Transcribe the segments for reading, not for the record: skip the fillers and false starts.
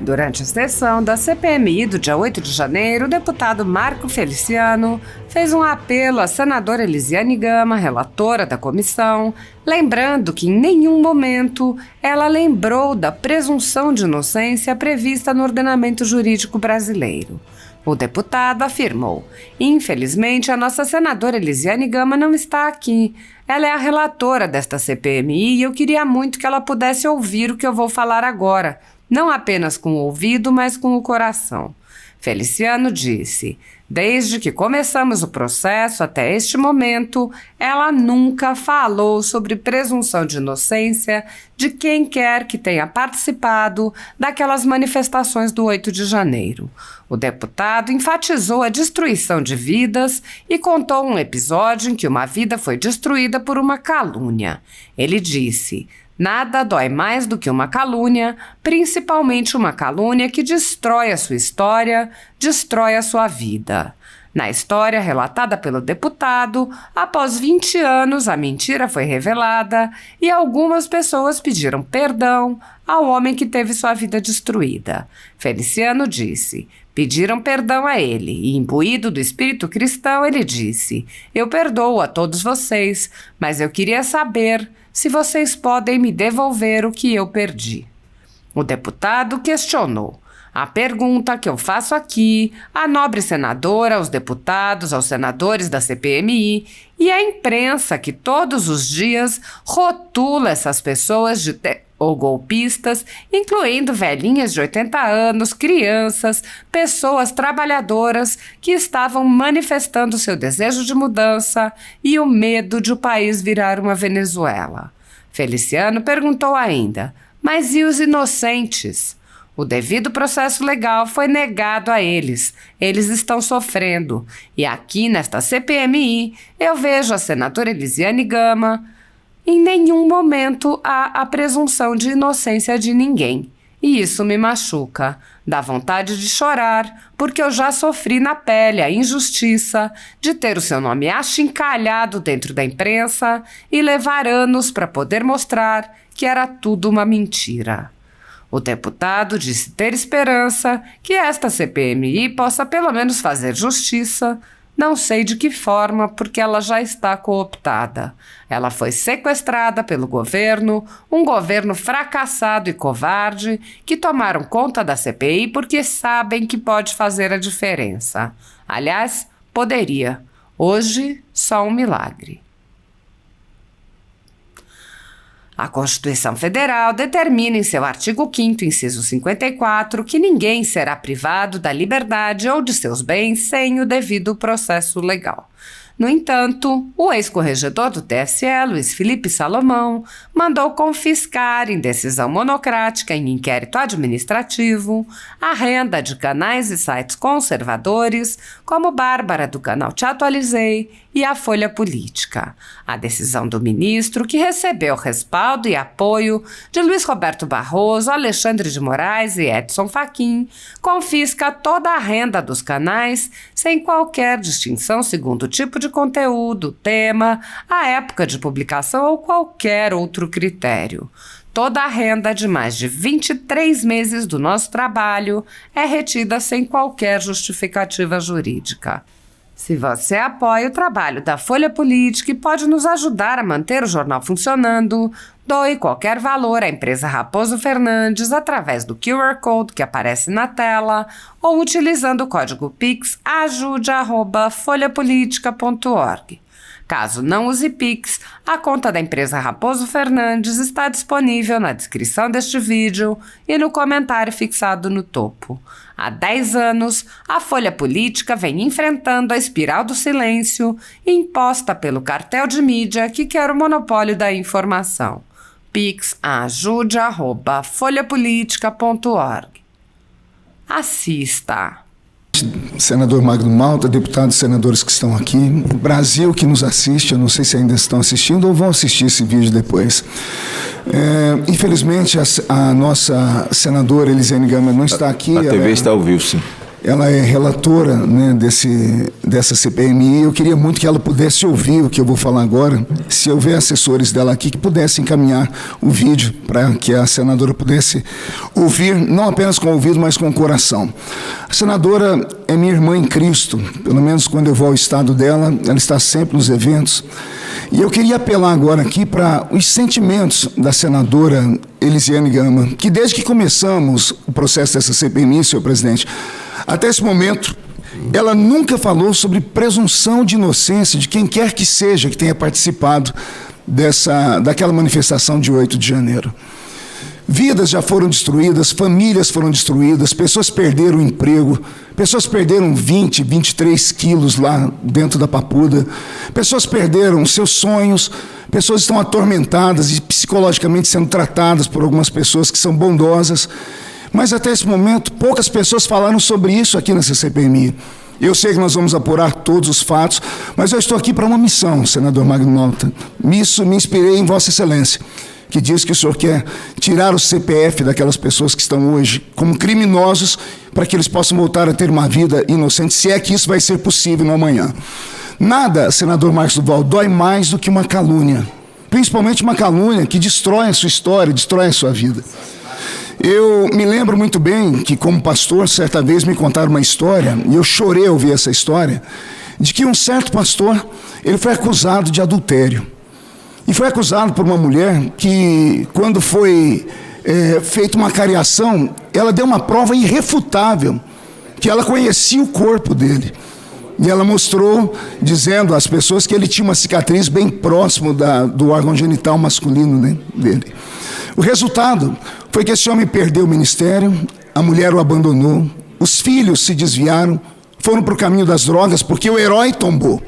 Durante a sessão da CPMI do dia 8 de janeiro, o deputado Marco Feliciano fez um apelo à senadora Elisiane Gama, relatora da comissão, lembrando que em nenhum momento ela lembrou da presunção de inocência prevista no ordenamento jurídico brasileiro. O deputado afirmou: infelizmente, a nossa senadora Elisiane Gama não está aqui. Ela é a relatora desta CPMI e eu queria muito que ela pudesse ouvir o que eu vou falar agora, não apenas com o ouvido, mas com o coração. Feliciano disse: desde que começamos o processo até este momento, ela nunca falou sobre presunção de inocência de quem quer que tenha participado daquelas manifestações do 8 de janeiro. O deputado enfatizou a destruição de vidas e contou um episódio em que uma vida foi destruída por uma calúnia. Ele disse: nada dói mais do que uma calúnia, principalmente uma calúnia que destrói a sua história, destrói a sua vida. Na história relatada pelo deputado, após 20 anos a mentira foi revelada e algumas pessoas pediram perdão ao homem que teve sua vida destruída. Feliciano disse: pediram perdão a ele e, imbuído do espírito cristão, ele disse: eu perdoo a todos vocês, mas eu queria saber se vocês podem me devolver o que eu perdi. O deputado questionou: a pergunta que eu faço aqui, à nobre senadora, aos deputados, aos senadores da CPMI e à imprensa que todos os dias rotula essas pessoas ou golpistas, incluindo velhinhas de 80 anos, crianças, pessoas trabalhadoras que estavam manifestando seu desejo de mudança e o medo de o país virar uma Venezuela. Feliciano perguntou ainda: mas e os inocentes? O devido processo legal foi negado a eles. Eles estão sofrendo. E aqui nesta CPMI eu vejo a senadora Elisiane Gama. Em nenhum momento há a presunção de inocência de ninguém. E isso me machuca. Dá vontade de chorar, porque eu já sofri na pele a injustiça de ter o seu nome achincalhado dentro da imprensa e levar anos para poder mostrar que era tudo uma mentira. O deputado disse ter esperança que esta CPMI possa pelo menos fazer justiça. Não sei de que forma, porque ela já está cooptada. Ela foi sequestrada pelo governo, um governo fracassado e covarde, que tomaram conta da CPI porque sabem que pode fazer a diferença. Aliás, poderia. Hoje, só um milagre. A Constituição Federal determina em seu artigo 5º, inciso 54, que ninguém será privado da liberdade ou de seus bens sem o devido processo legal. No entanto, o ex-corregedor do TSE, Luiz Felipe Salomão, mandou confiscar, em decisão monocrática em inquérito administrativo, a renda de canais e sites conservadores, como Bárbara do canal Te Atualizei e a Folha Política. A decisão do ministro, que recebeu respaldo e apoio de Luiz Roberto Barroso, Alexandre de Moraes e Edson Fachin, confisca toda a renda dos canais sem qualquer distinção segundo o tipo de conteúdo, tema, a época de publicação ou qualquer outro critério. Toda a renda de mais de 23 meses do nosso trabalho é retida sem qualquer justificativa jurídica. Se você apoia o trabalho da Folha Política e pode nos ajudar a manter o jornal funcionando, doe qualquer valor à empresa Raposo Fernandes através do QR Code que aparece na tela ou utilizando o código Pix ajude@folhapolitica.org. Caso não use Pix, a conta da empresa Raposo Fernandes está disponível na descrição deste vídeo e no comentário fixado no topo. Há 10 anos, a Folha Política vem enfrentando a espiral do silêncio imposta pelo cartel de mídia que quer o monopólio da informação. Pix ajude@folhapolitica.org. Assista. Senador Magno Malta, deputados e senadores que estão aqui, Brasil que nos assiste, eu não sei se ainda estão assistindo ou vão assistir esse vídeo depois. Infelizmente, a nossa senadora Elisiane Gama não está aqui. A TV está ao vivo, sim. ela é relatora, né, dessa CPMI. Eu queria muito que ela pudesse ouvir o que eu vou falar agora, se houver assessores dela aqui que pudessem encaminhar o vídeo para que a senadora pudesse ouvir, não apenas com o ouvido, mas com o coração. A senadora é minha irmã em Cristo, pelo menos quando eu vou ao estado dela, ela está sempre nos eventos. E eu queria apelar agora aqui para os sentimentos da senadora Elisiane Gama, que desde que começamos o processo dessa CPMI, senhor presidente, até esse momento, ela nunca falou sobre presunção de inocência de quem quer que seja que tenha participado daquela manifestação de 8 de janeiro. Vidas já foram destruídas, famílias foram destruídas, pessoas perderam o emprego, pessoas perderam 20, 23 quilos lá dentro da Papuda, pessoas perderam seus sonhos, pessoas estão atormentadas e psicologicamente sendo tratadas por algumas pessoas que são bondosas. Mas até esse momento, poucas pessoas falaram sobre isso aqui nessa CPMI. Eu sei que nós vamos apurar todos os fatos, mas eu estou aqui para uma missão, senador Magno Malta. Nisso me inspirei em Vossa Excelência, que diz que o senhor quer tirar o CPF daquelas pessoas que estão hoje como criminosos para que eles possam voltar a ter uma vida inocente, se é que isso vai ser possível no amanhã. Nada, senador Marcos Duval, dói mais do que uma calúnia, principalmente uma calúnia que destrói a sua história, destrói a sua vida. Eu me lembro muito bem que, como pastor, certa vez me contaram uma história, e eu chorei ao ouvir essa história, de que um certo pastor, ele foi acusado de adultério. E foi acusado por uma mulher que, quando foi feita uma cariação, ela deu uma prova irrefutável, que ela conhecia o corpo dele. E ela mostrou, dizendo às pessoas que ele tinha uma cicatriz bem próximo do órgão genital masculino, né, dele. O resultado foi que esse homem perdeu o ministério, a mulher o abandonou, os filhos se desviaram, foram para o caminho das drogas, porque o herói tombou.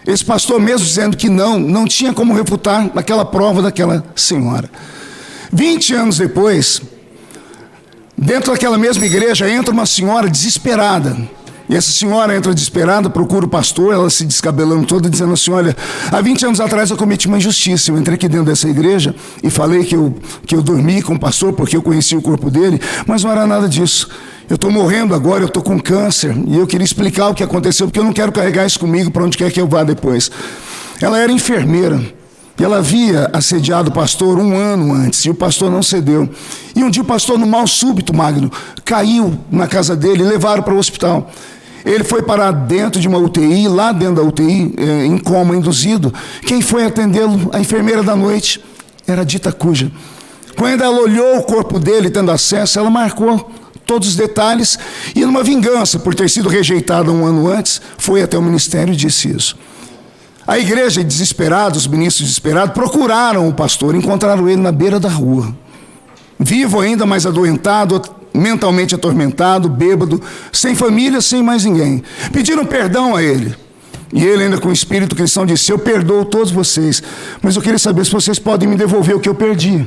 Esse pastor, mesmo dizendo que não tinha como refutar aquela prova daquela senhora. 20 anos depois, dentro daquela mesma igreja, entra uma senhora desesperada. E essa senhora entra desesperada, procura o pastor, ela se descabelando toda, dizendo assim: olha, há 20 anos atrás eu cometi uma injustiça, eu entrei aqui dentro dessa igreja e falei que eu dormi com o pastor porque eu conhecia o corpo dele, mas não era nada disso. Eu estou morrendo agora, eu estou com câncer, e eu queria explicar o que aconteceu, porque eu não quero carregar isso comigo para onde quer que eu vá depois. Ela era enfermeira, e ela havia assediado o pastor 1 ano antes, e o pastor não cedeu. E um dia o pastor, no mal súbito, Magno, caiu na casa dele e levaram para o hospital. Ele foi parar dentro de uma UTI, lá dentro da UTI, em coma induzido. Quem foi atendê-lo? A enfermeira da noite, era a dita Cuja. Quando ela olhou o corpo dele, tendo acesso, ela marcou todos os detalhes, e numa vingança por ter sido rejeitada 1 ano antes, foi até o ministério e disse isso. A igreja, desesperada, os ministros desesperados, procuraram o pastor, encontraram ele na beira da rua, vivo ainda, mas adoentado, mentalmente atormentado, bêbado, sem família, sem mais ninguém. Pediram perdão a ele. E ele, ainda com o espírito cristão, disse: eu perdoo todos vocês, mas eu queria saber se vocês podem me devolver o que eu perdi.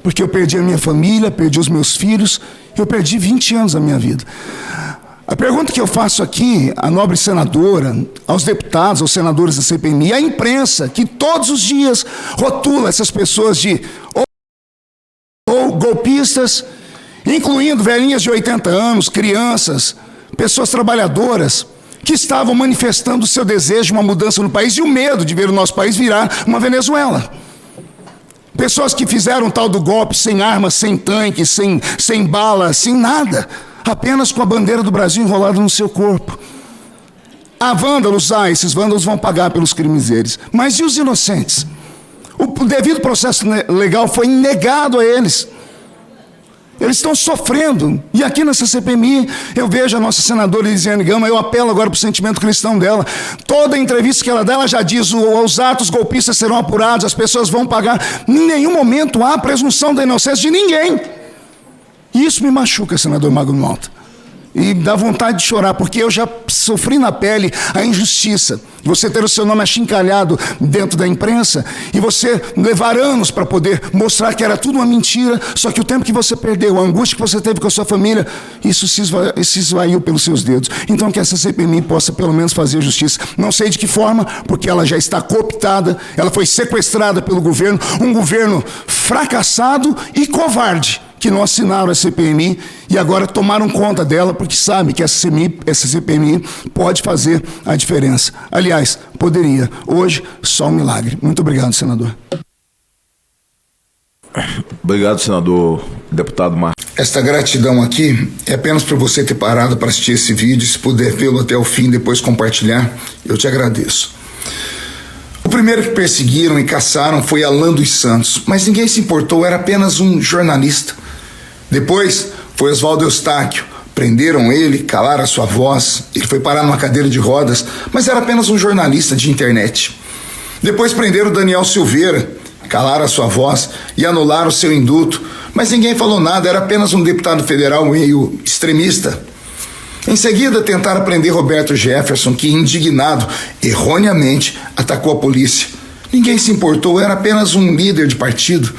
Porque eu perdi a minha família, perdi os meus filhos, eu perdi 20 anos da minha vida. A pergunta que eu faço aqui à nobre senadora, aos deputados, aos senadores da CPMI, à imprensa, que todos os dias rotula essas pessoas de ou golpistas, incluindo velhinhas de 80 anos, crianças, pessoas trabalhadoras, que estavam manifestando o seu desejo de uma mudança no país e o medo de ver o nosso país virar uma Venezuela. Pessoas que fizeram tal do golpe sem armas, sem tanque, sem bala, sem nada, apenas com a bandeira do Brasil enrolada no seu corpo. Há vândalos, esses vândalos vão pagar pelos crimes deles. Mas e os inocentes? O devido processo legal foi negado a eles. Eles estão sofrendo. E aqui nessa CPMI, eu vejo a nossa senadora Elisiane Gama, eu apelo agora para o sentimento cristão dela. Toda entrevista que ela dá, ela já diz: os atos golpistas serão apurados, as pessoas vão pagar. Em nenhum momento há presunção da inocência de ninguém. E isso me machuca, senador Magno Malta. E dá vontade de chorar, porque eu já sofri na pele a injustiça. Você ter o seu nome achincalhado dentro da imprensa e você levar anos para poder mostrar que era tudo uma mentira, só que o tempo que você perdeu, a angústia que você teve com a sua família, isso se esvaiu pelos seus dedos. Então que essa CPMI possa pelo menos fazer justiça. Não sei de que forma, porque ela já está cooptada, ela foi sequestrada pelo governo, um governo fracassado e covarde, que não assinaram a CPMI e agora tomaram conta dela porque sabem que essa CPMI pode fazer a diferença. Aliás, poderia. Hoje, só um milagre. Muito obrigado, senador. Obrigado, senador, deputado Marcos. Esta gratidão aqui é apenas por você ter parado para assistir esse vídeo. Se puder vê-lo até o fim, depois compartilhar, eu te agradeço. O primeiro que perseguiram e caçaram foi Alan dos Santos, mas ninguém se importou, era apenas um jornalista. Depois foi Oswaldo Eustáquio. Prenderam ele, calaram a sua voz, ele foi parar numa cadeira de rodas, mas era apenas um jornalista de internet. Depois prenderam Daniel Silveira, calaram a sua voz e anularam o seu induto, mas ninguém falou nada, era apenas um deputado federal meio extremista. Em seguida, tentaram prender Roberto Jefferson, que, indignado, erroneamente, atacou a polícia. Ninguém se importou, era apenas um líder de partido.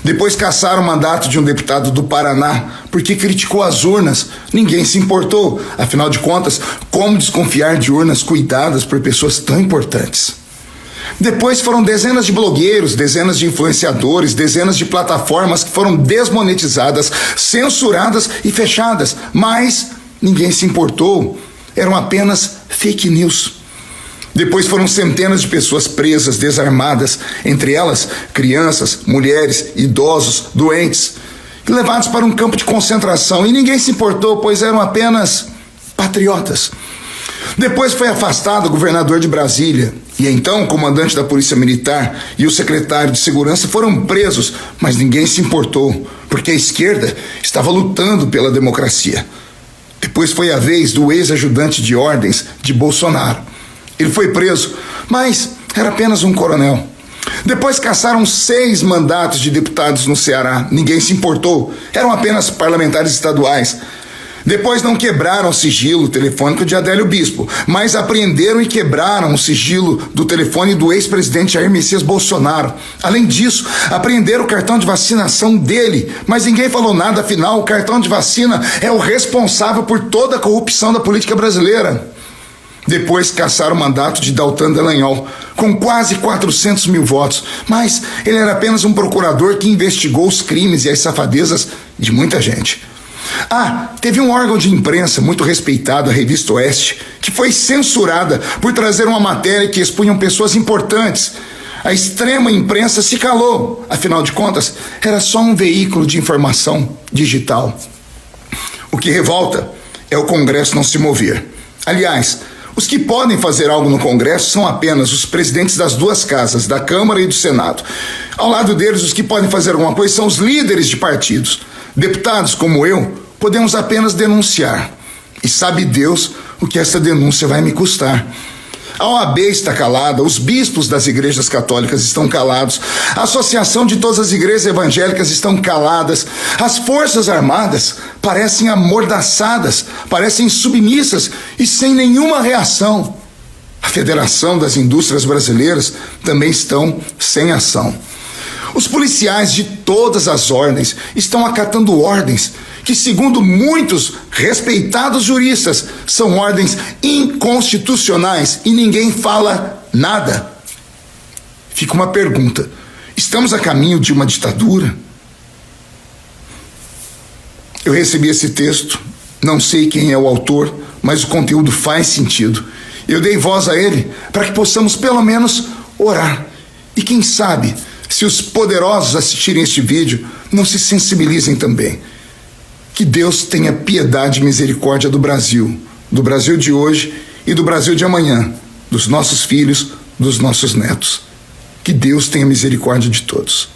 Depois caçaram o mandato de um deputado do Paraná, porque criticou as urnas. Ninguém se importou. Afinal de contas, como desconfiar de urnas cuidadas por pessoas tão importantes? Depois foram dezenas de blogueiros, dezenas de influenciadores, dezenas de plataformas que foram desmonetizadas, censuradas e fechadas. Mas ninguém se importou. Eram apenas fake news. Depois foram centenas de pessoas presas, desarmadas, entre elas crianças, mulheres, idosos, doentes, levados para um campo de concentração. E ninguém se importou, pois eram apenas patriotas. Depois foi afastado o governador de Brasília. E então o comandante da Polícia Militar e o secretário de Segurança foram presos, mas ninguém se importou, porque a esquerda estava lutando pela democracia. Depois foi a vez do ex-ajudante de ordens de Bolsonaro. Ele foi preso, mas era apenas um coronel. Depois caçaram 6 mandatos de deputados no Ceará. Ninguém se importou, eram apenas parlamentares estaduais. Depois não quebraram o sigilo telefônico de Adélio Bispo, mas apreenderam e quebraram o sigilo do telefone do ex-presidente Jair Messias Bolsonaro. Além disso, apreenderam o cartão de vacinação dele, mas ninguém falou nada, afinal o cartão de vacina é o responsável por toda a corrupção da política brasileira. Depois caçaram o mandato de Daltan Dallagnol, com quase 400 mil votos, mas ele era apenas um procurador que investigou os crimes e as safadezas de muita gente. Teve um órgão de imprensa muito respeitado, a Revista Oeste, que foi censurada por trazer uma matéria que expunham pessoas importantes. A extrema imprensa se calou, afinal de contas, era só um veículo de informação digital. O que revolta é o Congresso não se mover. Aliás, os que podem fazer algo no Congresso são apenas os presidentes das 2 casas, da Câmara e do Senado. Ao lado deles, os que podem fazer alguma coisa são os líderes de partidos. Deputados como eu, podemos apenas denunciar. E sabe Deus o que essa denúncia vai me custar. A OAB está calada, os bispos das igrejas católicas estão calados, a associação de todas as igrejas evangélicas estão caladas, as forças armadas parecem amordaçadas, parecem submissas e sem nenhuma reação. A Federação das Indústrias Brasileiras também estão sem ação. Os policiais de todas as ordens estão acatando ordens que, segundo muitos respeitados juristas, são ordens inconstitucionais e ninguém fala nada. Fica uma pergunta: estamos a caminho de uma ditadura? Eu recebi esse texto, não sei quem é o autor, mas o conteúdo faz sentido. Eu dei voz a ele para que possamos pelo menos orar. E quem sabe, se os poderosos assistirem este vídeo, não se sensibilizem também. Que Deus tenha piedade e misericórdia do Brasil de hoje e do Brasil de amanhã, dos nossos filhos, dos nossos netos. Que Deus tenha misericórdia de todos.